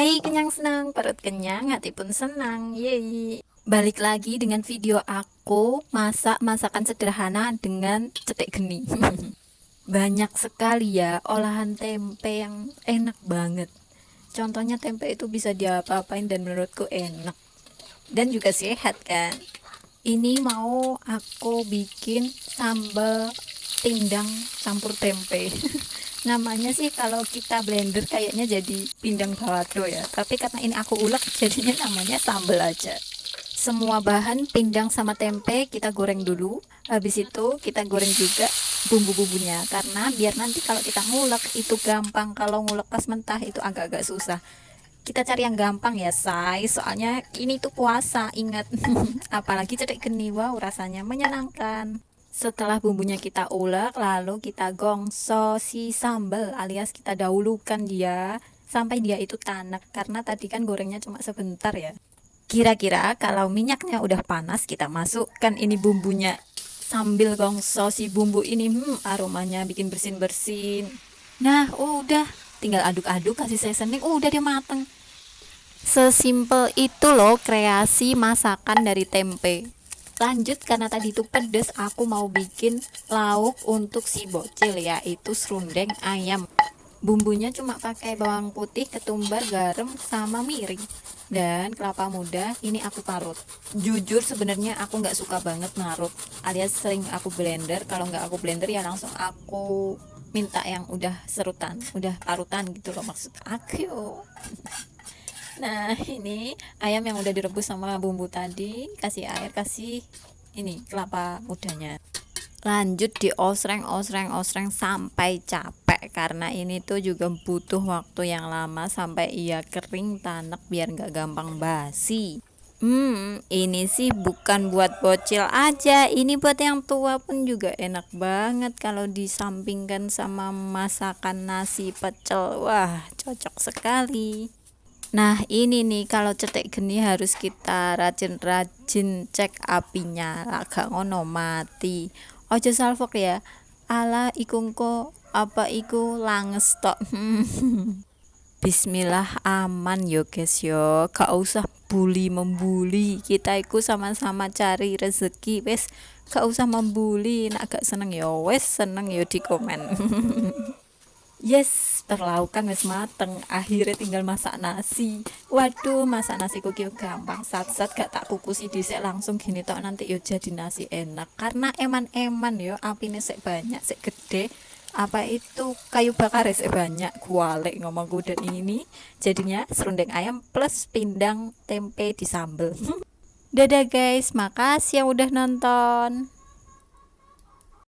Hai, kenyang senang, perut kenyang, hati pun senang. Yeay. Balik lagi dengan video aku masak masakan sederhana dengan cetek geni. Banyak sekali ya olahan tempe yang enak banget. Contohnya tempe itu bisa diapa-apain dan menurutku enak. Dan juga sehat kan. Ini mau aku bikin sambal pindang campur tempe. Namanya sih kalau kita blender kayaknya jadi pindang balado ya, tapi karena ini aku ulek jadinya namanya sambal aja. Semua bahan pindang sama tempe kita goreng dulu, habis itu kita goreng juga bumbu-bumbunya, karena biar nanti kalau kita ngulek itu gampang, kalau ngulek pas mentah itu agak-agak susah. Kita cari yang gampang ya say, soalnya ini tuh puasa, ingat. Apalagi cedek geni, wow rasanya menyenangkan. Setelah bumbunya kita ulek, lalu kita gongso si sambal alias kita dahulukan dia sampai dia itu tanak, karena tadi kan gorengnya cuma sebentar ya. Kira-kira kalau minyaknya udah panas, kita masukkan ini bumbunya. Sambil gongso si bumbu ini, aromanya bikin bersin-bersin. Nah, udah tinggal aduk-aduk, kasih seasoning, udah dia mateng. Sesimpel itu loh kreasi masakan dari tempe. Lanjut, karena tadi itu pedes, aku mau bikin lauk untuk si bocil, yaitu serundeng ayam. Bumbunya cuma pakai bawang putih, ketumbar, garam, sama mirin dan kelapa muda. Ini aku parut. Jujur sebenarnya aku nggak suka banget marut, alias sering aku blender. Kalau nggak aku blender ya langsung aku minta yang udah serutan, udah parutan gitu loh maksud aku. Nah, ini ayam yang udah direbus sama bumbu tadi, kasih air, kasih ini kelapa mudanya. Lanjut di osreng sampai capek, karena ini tuh juga butuh waktu yang lama sampai ia kering tanek biar nggak gampang basi. Ini sih bukan buat bocil aja, ini buat yang tua pun juga enak banget kalau disampingkan sama masakan nasi pecel. Wah, cocok sekali. Nah, ini nih kalau cetek geni harus kita rajin-rajin cek apinya, agak ngono mati. Ojo salfok ya. Ala ikungko apa iku langes tok. Bismillah aman yo guys yo. Gak usah bully membuli. Kita iku sama-sama cari rezeki, wes. Gak usah membuli. Nak gak seneng yo wes, seneng yo di komen. Yes, perlaukan wis mateng. Akhirnya tinggal masak nasi. Waduh, masak nasi kukil gampang. Sat-sat gak tak kukusi dhisik langsung gini tok, nanti yo jadi nasi enak. Karena eman-eman yo, apine sik banyak, sik gede. Apa itu kayu bakar sik banyak. Kualek ngomongku, dan ini jadinya serundeng ayam plus pindang tempe disambel. Dadah guys, makasih yang udah nonton.